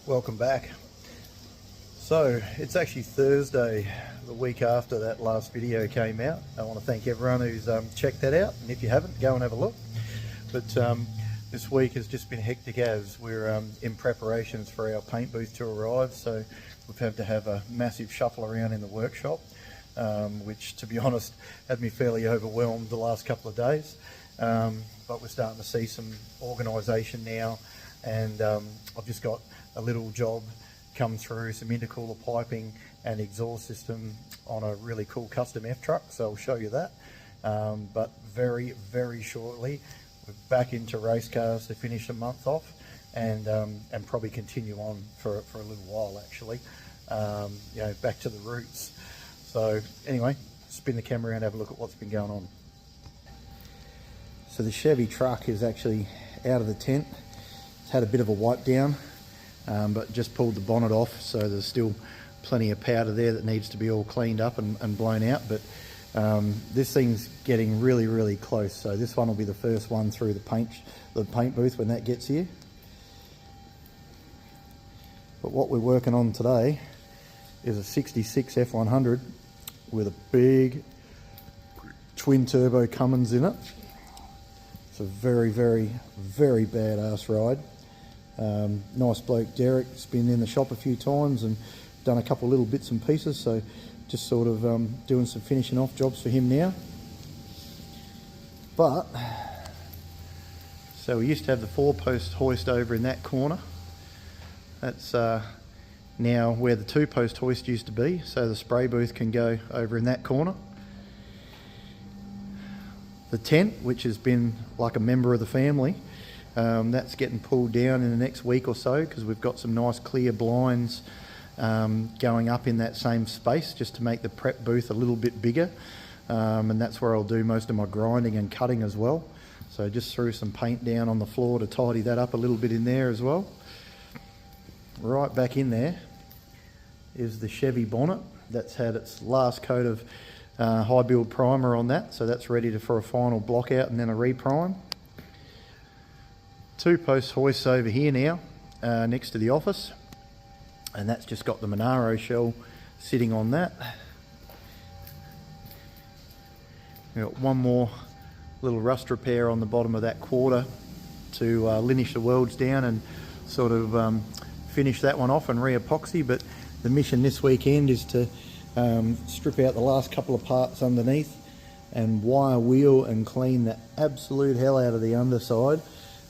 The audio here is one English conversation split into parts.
Welcome back. So it's actually Thursday, the week after that last video came out. I want to thank everyone who's checked that out, and if you haven't, go and have a look. But this week has just been hectic as we're in preparations for our paint booth to arrive, so we've had to have a massive shuffle around in the workshop, which to be honest had me fairly overwhelmed the last couple of days. But we're starting to see some organisation now, and I've just got a little job come through, some intercooler piping and exhaust system on a really cool custom F truck, so I'll show you that. But very shortly we're back into race cars to finish a month off, and probably continue on for a little while actually. You know, back to the roots. So anyway, spin the camera around, have a look at what's been going on. So the Chevy truck is actually out of the tent. It's had a bit of a wipe down, but just pulled the bonnet off, so there's still plenty of powder there that needs to be all cleaned up and blown out. But this thing's getting really close, so this one will be the first one through the paint booth when that gets here. But what we're working on today is a 66 F100 with a big twin turbo Cummins in it. It's a very badass ride. Nice bloke Derek has been in the shop a few times and done a couple of little bits and pieces, so just sort of doing some finishing off jobs for him now. But so we used to have the 4-post hoist over in that corner. That's now where the 2-post hoist used to be, so the spray booth can go over in that corner. The tent, which has been like a member of the family, that's getting pulled down in the next week or so, because we've got some nice clear blinds going up in that same space just to make the prep booth a little bit bigger, and that's where I'll do most of my grinding and cutting as well. So just threw some paint down on the floor to tidy that up a little bit in there as well. Right back in there is the Chevy bonnet that's had its last coat of high build primer on that, so that's ready for a final block out and then a reprime. 2-post hoist over here now, next to the office, and that's just got the Monaro shell sitting on that. We've got one more little rust repair on the bottom of that quarter to linish the welds down and sort of finish that one off and re-epoxy. But the mission this weekend is to strip out the last couple of parts underneath and wire wheel and clean the absolute hell out of the underside,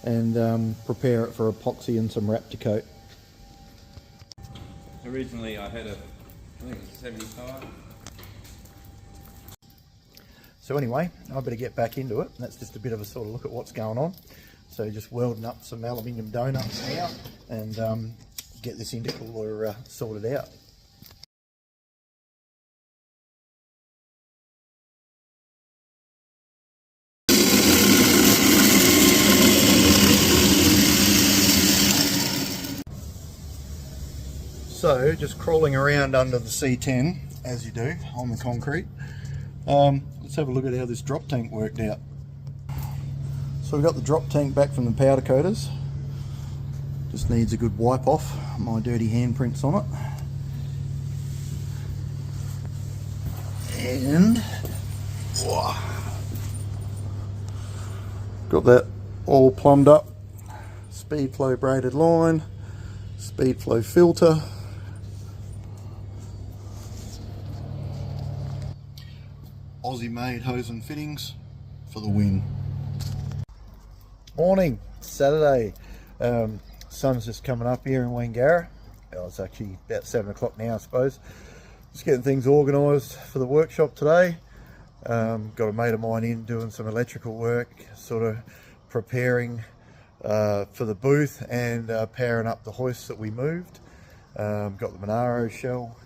and prepare it for epoxy and some wrap to coat. Originally I had I think it was a 75. So anyway, I better get back into it. That's just a bit of a sort of look at what's going on. So just welding up some aluminium donuts now and get this intercooler sorted out. So just crawling around under the C10 as you do on the concrete. Let's have a look at how this drop tank worked out. So we've got the drop tank back from the powder coaters. Just needs a good wipe off, my dirty handprints on it. And got that all plumbed up. Speed flow braided line, speed flow filter. Aussie made hose and fittings for the win. Morning, Saturday. Sun's just coming up here in Wangara. Oh, it's actually about 7 o'clock now, I suppose. Just getting things organised for the workshop today. Got a mate of mine in doing some electrical work, sort of preparing for the booth and powering up the hoists that we moved. Got the Monaro shell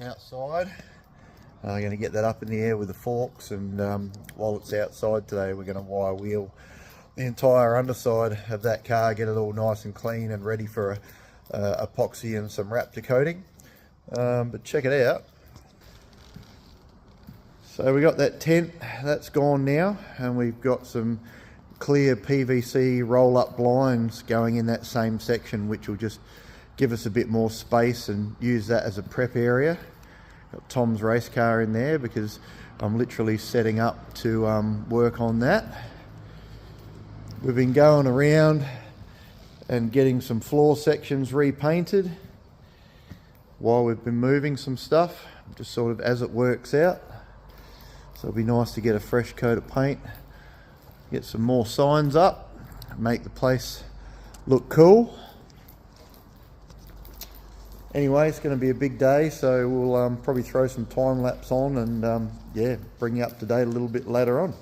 outside. Going to get that up in the air with the forks, and while it's outside today we're going to wire wheel the entire underside of that car, get it all nice and clean and ready for epoxy and some wrap to coating. But check it out. So we got that tent, that's gone now, and we've got some clear PVC roll-up blinds going in that same section, which will just give us a bit more space and use that as a prep area. Got Tom's race car in there because I'm literally setting up to work on that. We've been going around and getting some floor sections repainted while we've been moving some stuff, just sort of as it works out. So it'll be nice to get a fresh coat of paint, get some more signs up, make the place look cool. Anyway, it's going to be a big day, so we'll probably throw some time lapse on and yeah, bring you up to date a little bit later on.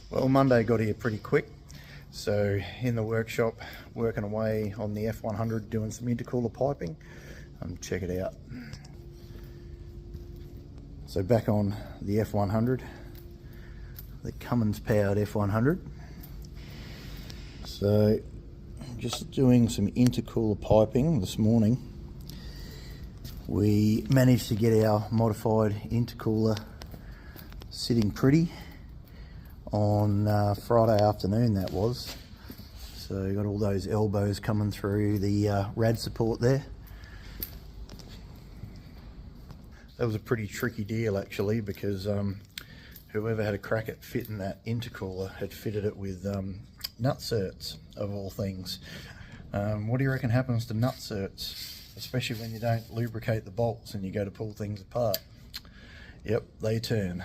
Well, Monday got here pretty quick, so in the workshop working away on the F100 doing some intercooler piping. Check it out. So back on the F100, the Cummins-powered F100. So just doing some intercooler piping this morning. We managed to get our modified intercooler sitting pretty on Friday afternoon, that was. So you got all those elbows coming through the rad support there. That was a pretty tricky deal actually, because whoever had a crack at fitting that intercooler had fitted it with nut certs of all things. What do you reckon happens to nut certs, especially when you don't lubricate the bolts and you go to pull things apart? Yep, they turn.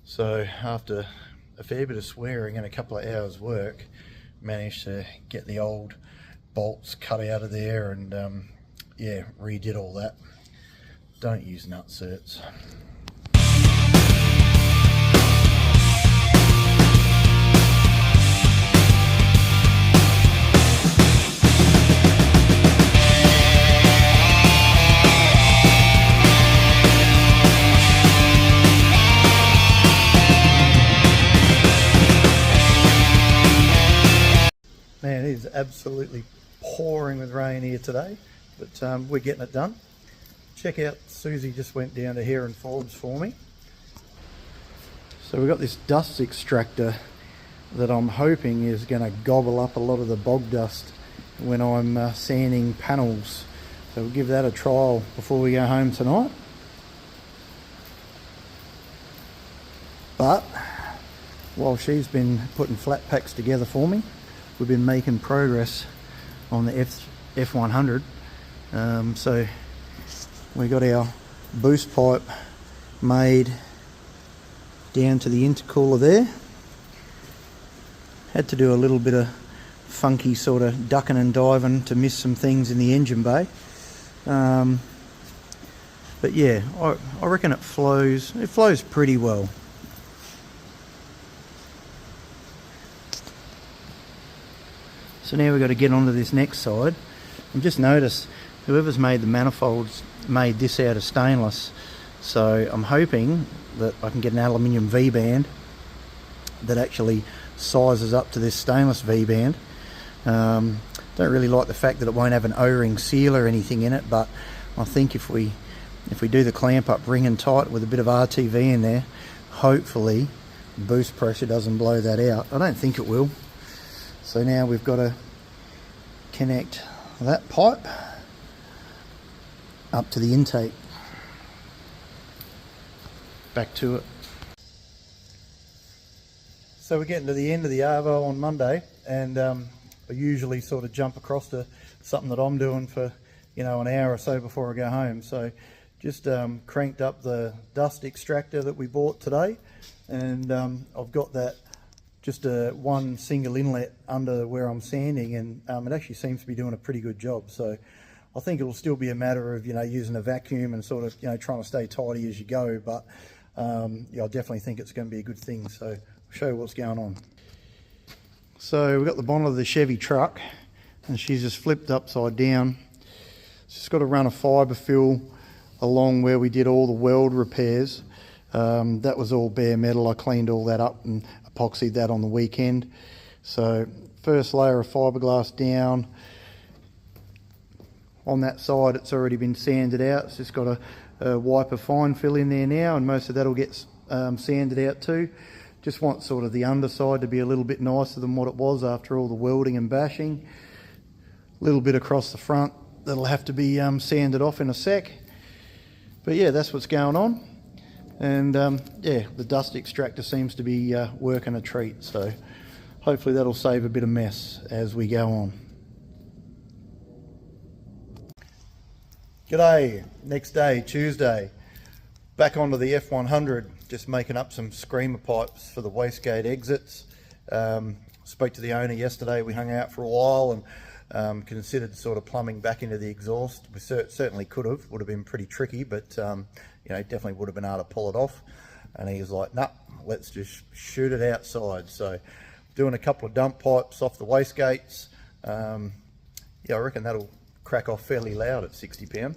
So after a fair bit of swearing and a couple of hours work, managed to get the old bolts cut out of there and yeah, redid all that. Don't use nut certs. Man, it is absolutely pouring with rain here today, but we're getting it done. Check out, Susie just went down to Hare and Forbes for me. So we've got this dust extractor that I'm hoping is going to gobble up a lot of the bog dust when I'm sanding panels. So we'll give that a trial before we go home tonight. But while she's been putting flat packs together for me, we've been making progress on the F100. So we got our boost pipe made down to the intercooler there. Had to do a little bit of funky sort of ducking and diving to miss some things in the engine bay. But yeah, I reckon it flows pretty well. So now we've got to get onto this next side. And just notice, whoever's made the manifolds made this out of stainless. So I'm hoping that I can get an aluminium V-band that actually sizes up to this stainless V-band. Don't really like the fact that it won't have an O-ring seal or anything in it, but I think if we if we do the clamp up ring and tight with a bit of RTV in there, hopefully boost pressure doesn't blow that out. I don't think it will. So now we've got to connect that pipe up to the intake. Back to it. So we're getting to the end of the Arvo on Monday, and I usually sort of jump across to something that I'm doing for, you know, an hour or so before I go home. So just cranked up the dust extractor that we bought today, and I've got that just one single inlet under where I'm sanding, and it actually seems to be doing a pretty good job. So I think it'll still be a matter of, you know, using a vacuum and sort of, you know, trying to stay tidy as you go, but yeah, I definitely think it's going to be a good thing. So I'll show you what's going on. So we've got the bonnet of the Chevy truck, and she's just flipped upside down. Just got to run a fibre fill along where we did all the weld repairs. That was all bare metal. I cleaned all that up and epoxied that on the weekend. So first layer of fiberglass down. On that side it's already been sanded out. It's just got a wiper fine fill in there now, and most of that will get sanded out too. Just want sort of the underside to be a little bit nicer than what it was after all the welding and bashing. A little bit across the front that'll have to be sanded off in a sec. But yeah, that's what's going on. And yeah, the dust extractor seems to be working a treat, so hopefully that'll save a bit of mess as we go on. G'day, next day, Tuesday, back onto the F100, just making up some screamer pipes for the wastegate exits. Spoke to the owner yesterday, we hung out for a while and considered sort of plumbing back into the exhaust. We certainly could have, would have been pretty tricky, but you know, definitely would have been able to pull it off. And he was like, nah, let's just shoot it outside. So doing a couple of dump pipes off the wastegates. Yeah, I reckon that'll crack off fairly loud at 60 pound.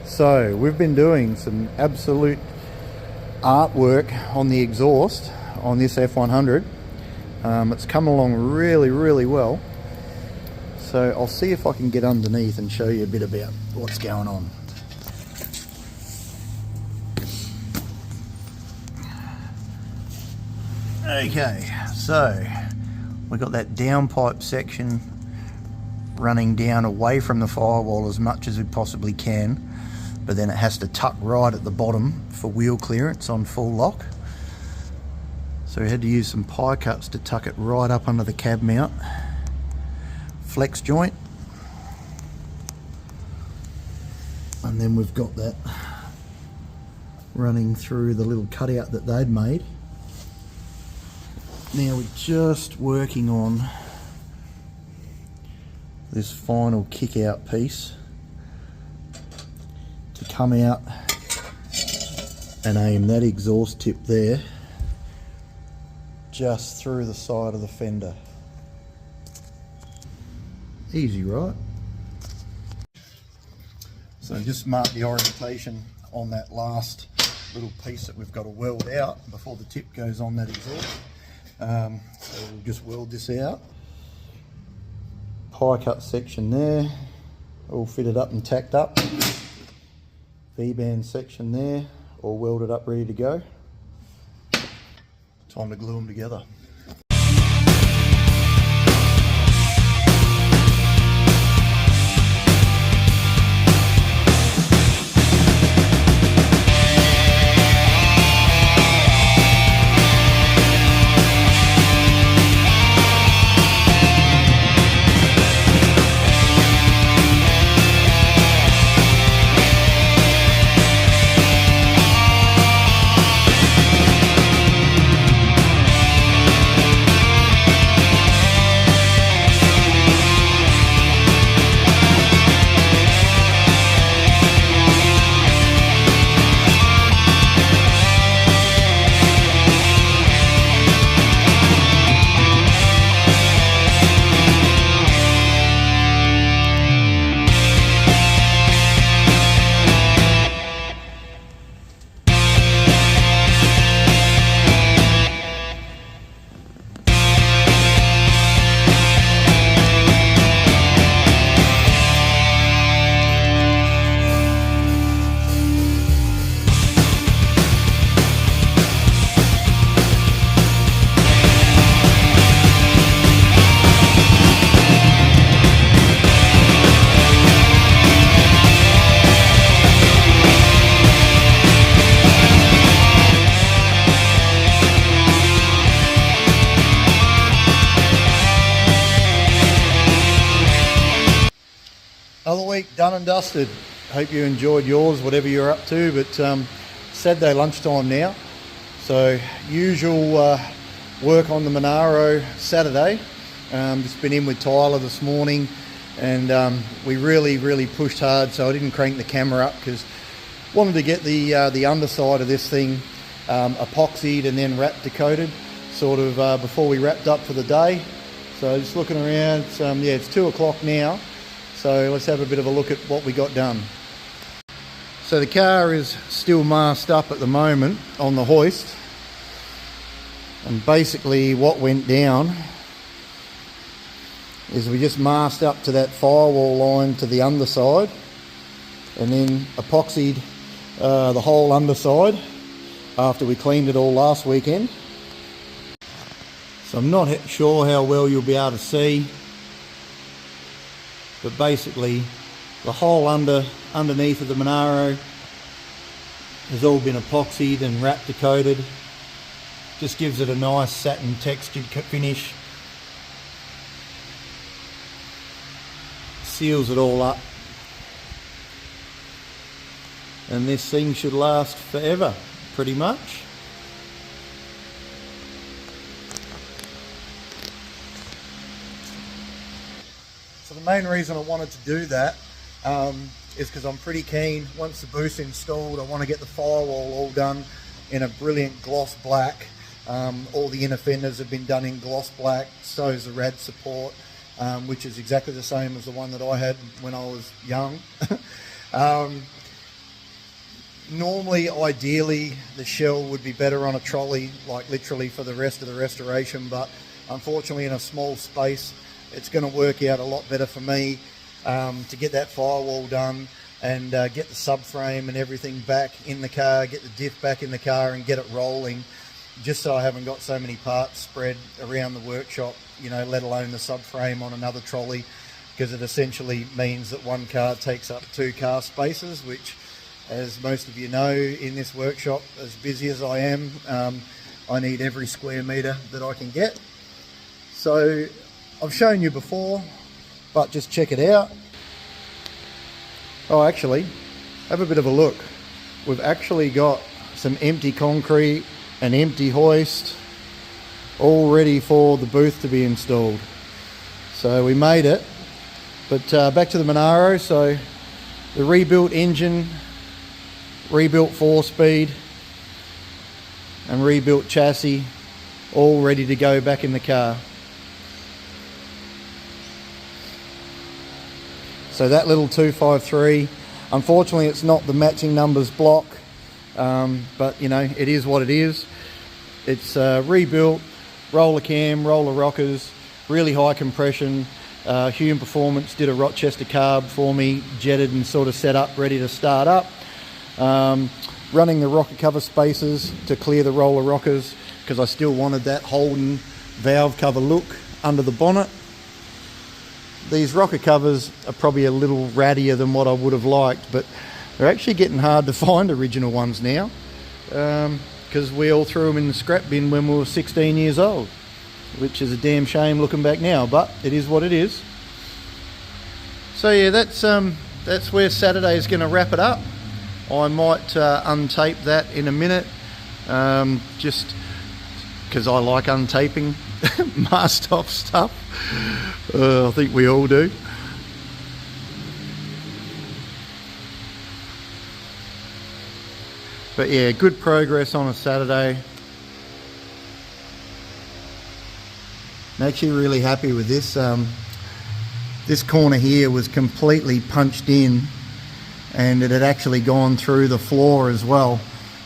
So we've been doing some absolute artwork on the exhaust on this F100. It's come along really well. So I'll see if I can get underneath and show you a bit about what's going on. Okay, so we've got that downpipe section running down away from the firewall as much as we possibly can, but then it has to tuck right at the bottom for wheel clearance on full lock. So we had to use some pie cuts to tuck it right up under the cab mount. flex joint, and then we've got that running through the little cutout that they'd made. Now we're just working on this final kick out piece to come out and aim that exhaust tip there just through the side of the fender. Easy, right? So just mark the orientation on that last little piece that we've got to weld out before the tip goes on that exhaust. So we'll just weld this out. Pie cut section there, all fitted up and tacked up. V-band section there, all welded up, ready to go. Time to glue them together. Another week done and dusted. Hope you enjoyed yours, whatever you're up to, but Saturday lunchtime now. So usual work on the Monaro Saturday. Just been in with Tyler this morning, and we really pushed hard, so I didn't crank the camera up because wanted to get the underside of this thing epoxied and then wrap coated sort of before we wrapped up for the day. So just looking around, it's 2 o'clock now. So let's have a bit of a look at what we got done. So the car is still masked up at the moment on the hoist. And basically what went down is we just masked up to that firewall line to the underside and then epoxied the whole underside after we cleaned it all last weekend. So I'm not sure how well you'll be able to see, but basically the whole underneath of the Monaro has all been epoxied and wrapped coated. Just gives it a nice satin textured finish. Seals it all up. And this thing should last forever, pretty much. So the main reason I wanted to do that is because I'm pretty keen, once the boost's installed, I want to get the firewall all done in a brilliant gloss black. All the inner fenders have been done in gloss black, so is the rad support, which is exactly the same as the one that I had when I was young. Normally, ideally, the shell would be better on a trolley, like literally for the rest of the restoration, but unfortunately in a small space, it's going to work out a lot better for me to get that firewall done and get the subframe and everything back in the car, get the diff back in the car and get it rolling, just so I haven't got so many parts spread around the workshop, you know, let alone the subframe on another trolley, because it essentially means that one car takes up 2 car spaces, which, as most of you know, in this workshop, as busy as I am, I need every square metre that I can get. So I've shown you before but just check it out. Oh, actually, have a bit of a look. We've actually got some empty concrete, an empty hoist, all ready for the booth to be installed. So we made it. But back to the Monaro. So the rebuilt engine, rebuilt 4-speed, and rebuilt chassis, all ready to go back in the car. So that little 253, unfortunately it's not the matching numbers block, but you know, it is what it is. It's rebuilt, roller cam, roller rockers, really high compression. Hume Performance did a Rochester carb for me, jetted and sort of set up, ready to start up. Running the rocker cover spacers to clear the roller rockers, because I still wanted that Holden valve cover look under the bonnet. These rocker covers are probably a little rattier than what I would have liked, but they're actually getting hard to find original ones now, because we all threw them in the scrap bin when we were 16 years old, which is a damn shame looking back now, but it is what it is. So yeah, that's where Saturday is going to wrap it up. I might untape that in a minute, just because I like untaping masked off stuff. I think we all do. But yeah, good progress on a Saturday. I'm actually really happy with this. This corner here was completely punched in, and it had actually gone through the floor as well.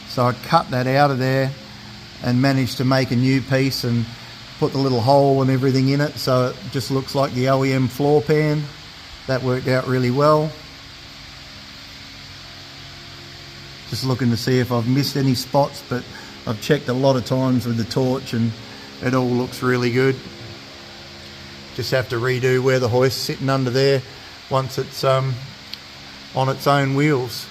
So I cut that out of there and managed to make a new piece and put the little hole and everything in it, so it just looks like the OEM floor pan. That worked out really well. Just looking to see if I've missed any spots, but I've checked a lot of times with the torch and it all looks really good. Just have to redo where the hoist's sitting under there once it's on its own wheels.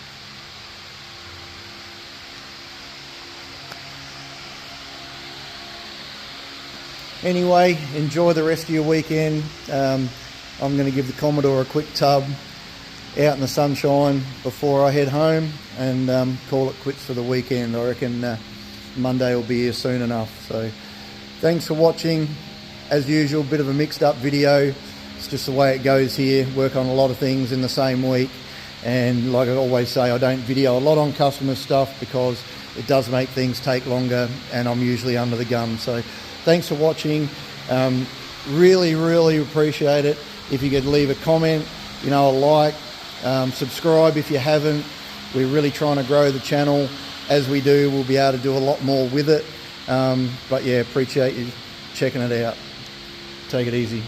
Anyway, enjoy the rest of your weekend. I'm going to give the Commodore a quick tub out in the sunshine before I head home and call it quits for the weekend. I reckon Monday will be here soon enough. So thanks for watching. As usual, bit of a mixed up video. It's just the way it goes here. Work on a lot of things in the same week. And like I always say, I don't video a lot on customer stuff because it does make things take longer and I'm usually under the gun. So thanks for watching. Really appreciate it. If you could leave a comment, you know, a like, subscribe if you haven't. We're really trying to grow the channel. As we do, we'll be able to do a lot more with it. But yeah, appreciate you checking it out. Take it easy.